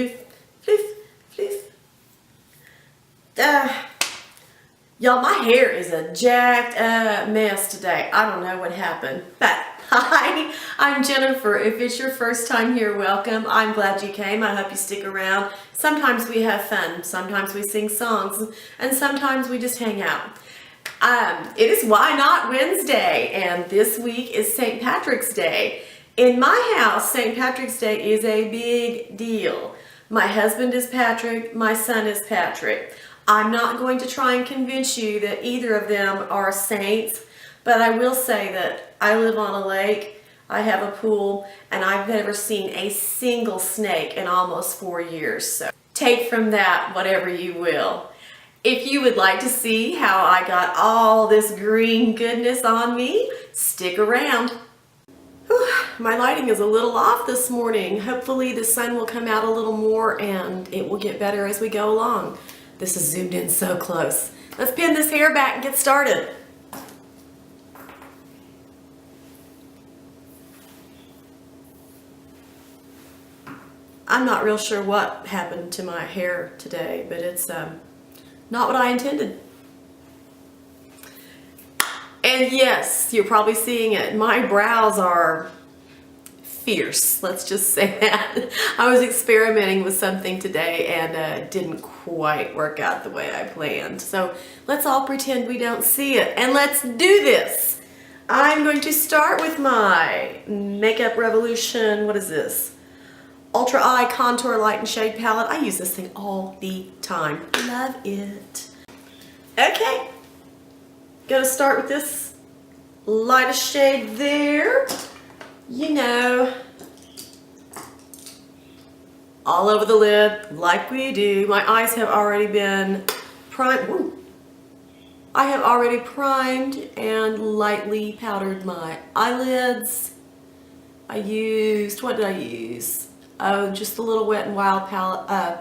Floof, floof, floof. Y'all, my hair is a jacked up mess today. I don't know what happened, but hi, I'm Jennifer. If it's your first time here, welcome. I'm glad you came. I hope you stick around. Sometimes we have fun, sometimes we sing songs, and sometimes we just hang out. It is Why Not Wednesday, and this week is St. Patrick's Day. In my house, St. Patrick's Day is a big deal. My husband is Patrick, my son is Patrick. I'm not going to try and convince you that either of them are saints, but I will say that I live on a lake, I have a pool, and I've never seen a single snake in almost 4 years. So take from that whatever you will. If you would like to see how I got all this green goodness on me, stick around. Whew, my lighting is a little off this morning. Hopefully the sun will come out a little more and it will get better as we go along. This is zoomed in so close. Let's pin this hair back and get started. I'm not real sure what happened to my hair today, but it's not what I intended. And yes, you're probably seeing it. My brows are fierce, let's just say that. I was experimenting with something today and it didn't quite work out the way I planned. So let's all pretend we don't see it and let's do this. I'm going to start with my Makeup Revolution, what is this? Ultra Eye Contour Light and Shade Palette. I use this thing all the time. Love it. Okay. Gonna start with this lightest shade there. You know, all over the lid like we do. My eyes have already been primed. Ooh. I have already primed and lightly powdered my eyelids. I used, what did I use? Oh, just a little Wet n Wild palette.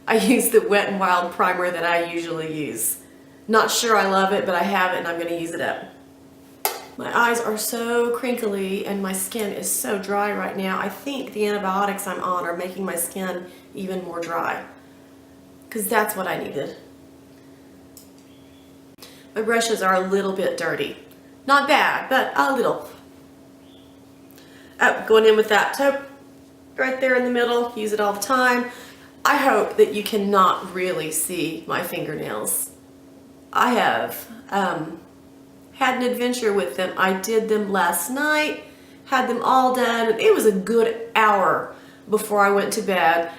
I used the Wet n Wild primer that I usually use. Not sure I love it, but I have it and I'm going to use it up. My eyes are so crinkly and my skin is so dry right now. I think the antibiotics I'm on are making my skin even more dry. Because that's what I needed. My brushes are a little bit dirty. Not bad, but a little. Oh, going in with that taupe right there in the middle. Use it all the time. I hope that you cannot really see my fingernails. I have had an adventure with them. I did them last night, had them all done, and it was a good hour before I went to bed.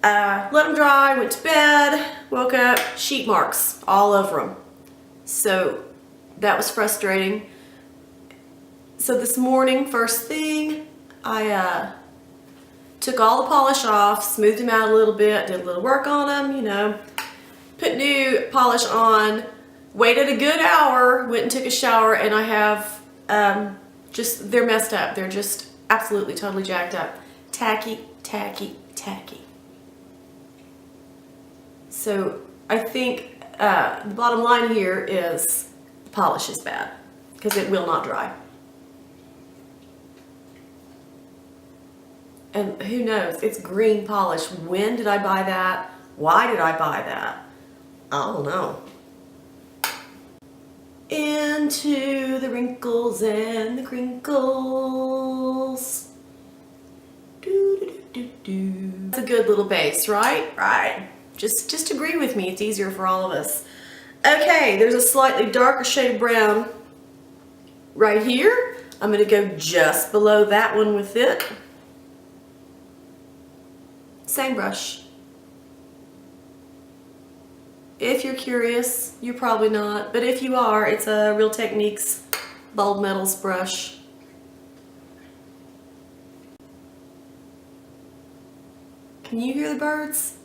Let them dry, went to bed, woke up, sheet marks all over them. So that was frustrating. So this morning, first thing, I took all the polish off, smoothed them out a little bit, did a little work on them, you know, put new polish on, waited a good hour, went and took a shower, and I have they're messed up. They're just absolutely totally jacked up. Tacky, tacky, tacky. So I think the bottom line here is the polish is bad because it will not dry. And who knows, it's green polish. When did I buy that? Why did I buy that? I don't know. Into the wrinkles and the crinkles. Do, do, do, do. That's a good little base, right? Right. Just agree with me. It's easier for all of us. Okay, there's a slightly darker shade of brown right here. I'm going to go just below that one with it. Same brush. If you're curious, you're probably not, but if you are, it's a Real Techniques Bold Metals brush. Can you hear the birds?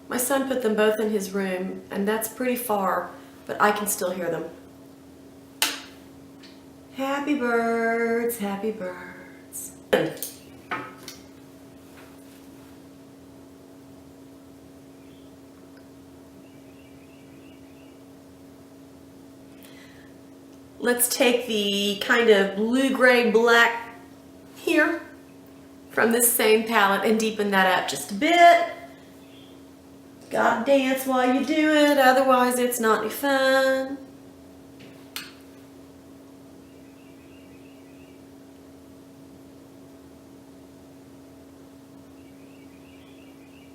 My son put them both in his room, and that's pretty far, but I can still hear them. Happy birds, happy birds. Let's take the kind of blue-gray black here from this same palette and deepen that up just a bit. Gotta dance while you do it, otherwise it's not any fun.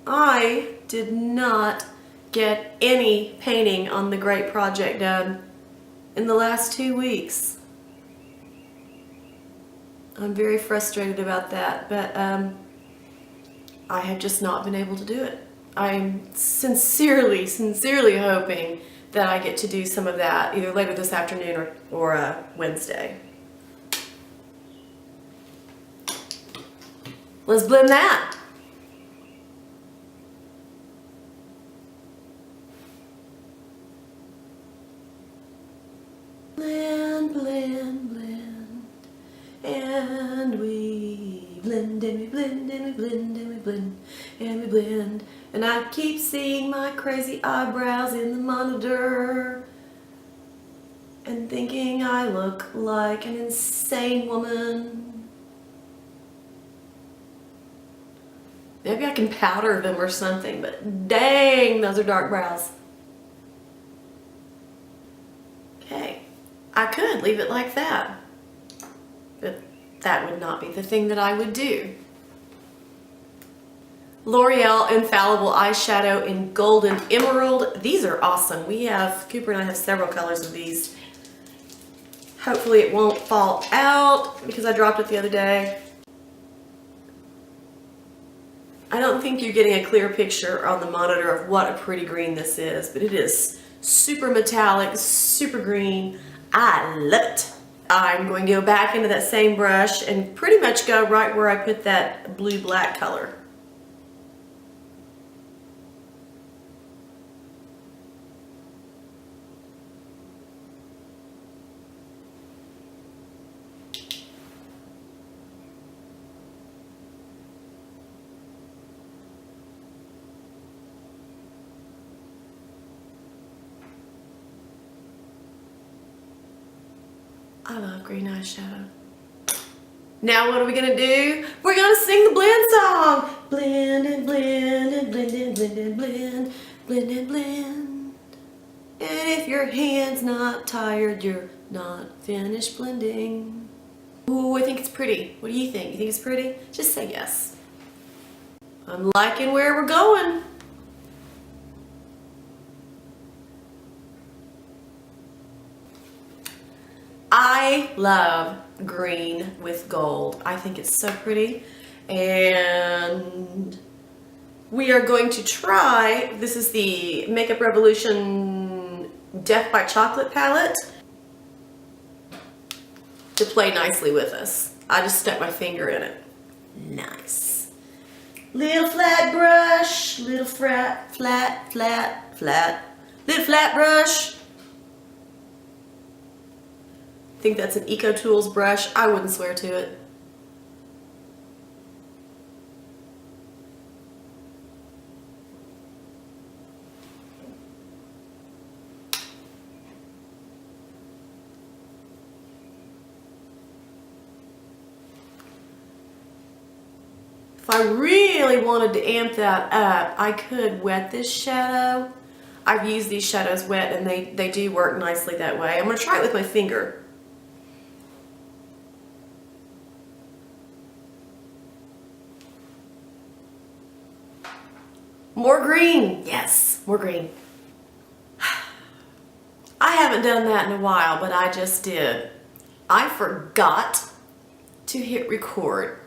I did not get any painting on the Great Project done in the last 2 weeks. I'm very frustrated about that, but I have just not been able to do it. I'm sincerely hoping that I get to do some of that either later this afternoon or Wednesday. Let's blend that. Blend, blend, blend, and we blend and we blend and we blend and we blend and we blend. And I keep seeing my crazy eyebrows in the monitor and thinking I look like an insane woman. Maybe I can powder them or something, but dang, those are dark brows. Okay, I could leave it like that, but that would not be the thing that I would do. L'Oreal Infallible eyeshadow in Golden Emerald. These are awesome. Cooper and I have several colors of these. Hopefully it won't fall out because I dropped it the other day. I don't think you're getting a clear picture on the monitor of what a pretty green this is, but it is super metallic, super green. I love it. I'm going to go back into that same brush and pretty much go right where I put that blue-black color. I love green eyeshadow. Now what are we gonna do? We're gonna sing the blend song. Blend and blend and blend and blend and blend, blend and blend. And if your hand's not tired, you're not finished blending. Ooh, I think it's pretty. What do you think? You think it's pretty? Just say yes. I'm liking where we're going. I love green with gold. I think it's so pretty. And we are going to try, this is the Makeup Revolution Death by Chocolate palette, to play nicely with us. I just stuck my finger in it. Nice. Little flat brush, little flat little flat brush. I think that's an Eco Tools brush. I wouldn't swear to it. If I really wanted to amp that up, I could wet this shadow. I've used these shadows wet and they do work nicely that way. I'm going to try it with my finger. More green. Yes, more green. I haven't done that in a while, but I just did. I forgot to hit record.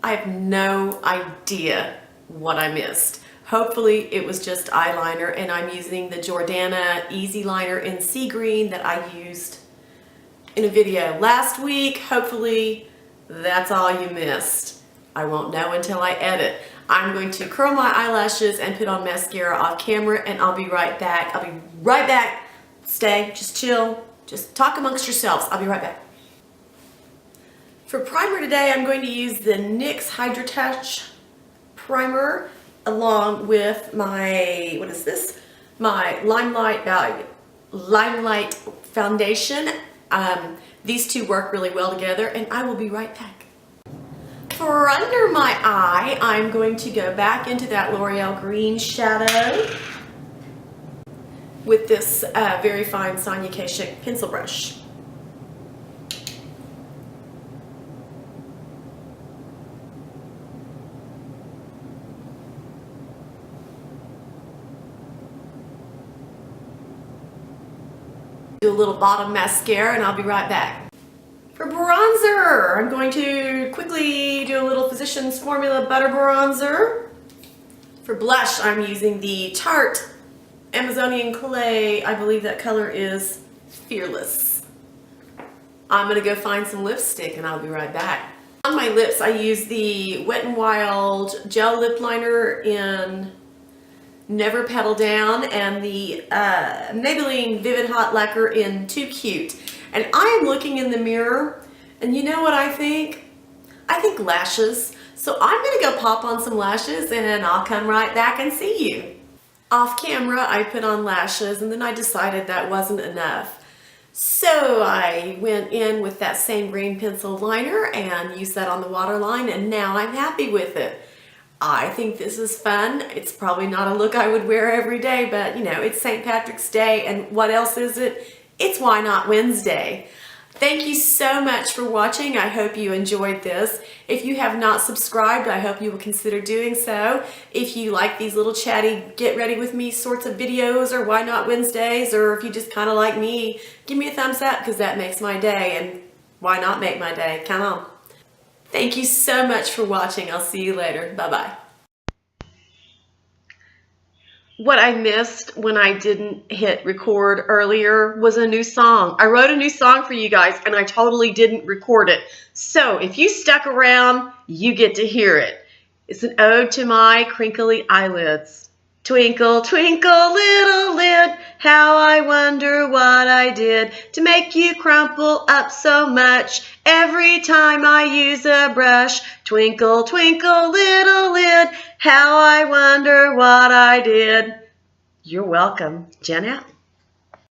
I have no idea what I missed. Hopefully it was just eyeliner, and I'm using the Jordana Easyliner in Seagreen that I used in a video last week. Hopefully that's all you missed. I won't know until I edit. I'm going to curl my eyelashes and put on mascara off camera, and I'll be right back. I'll be right back. Stay, just chill, just talk amongst yourselves. I'll be right back. For primer today, I'm going to use the NYX HydraTouch Primer along with my, what is this? My Limelight foundation. These two work really well together, and I will be right back. for under my eye, I'm going to go back into that L'Oreal green shadow with this very fine Sonia Kashuk pencil brush. Do a little bottom mascara and I'll be right back. For bronzer, I'm going to quickly do a little Physicians Formula Butter Bronzer. For blush, I'm using the Tarte Amazonian Clay. I believe that color is Fearless. I'm going to go find some lipstick and I'll be right back. On my lips, I use the Wet n Wild Gel Lip Liner in Never Petal Down and the Maybelline Vivid Hot Lacquer in Too Cute. And I am looking in the mirror, and you know what I think? I think lashes. So I'm gonna go pop on some lashes and I'll come right back and see you. Off camera, I put on lashes and then I decided that wasn't enough. So I went in with that same green pencil liner and used that on the waterline, and now I'm happy with it. I think this is fun. It's probably not a look I would wear every day, but you know, it's St. Patrick's Day, and what else is it? It's Why Not Wednesday. Thank you so much for watching. I hope you enjoyed this. If you have not subscribed, I hope you will consider doing so. If you like these little chatty get ready with me sorts of videos, or Why Not Wednesdays, or if you just kind of like me, give me a thumbs up because that makes my day, and why not make my day? Come on. Thank you so much for watching. I'll see you later. Bye-bye. What I missed when I didn't hit record earlier was a new song. I wrote a new song for you guys and I totally didn't record it. So if you stuck around, you get to hear it. It's an ode to my crinkly eyelids. Twinkle, twinkle, little lid, how I wonder what I did to make you crumple up so much every time I use a brush. Twinkle, twinkle, little lid, how I wonder what I did. You're welcome. Gena out.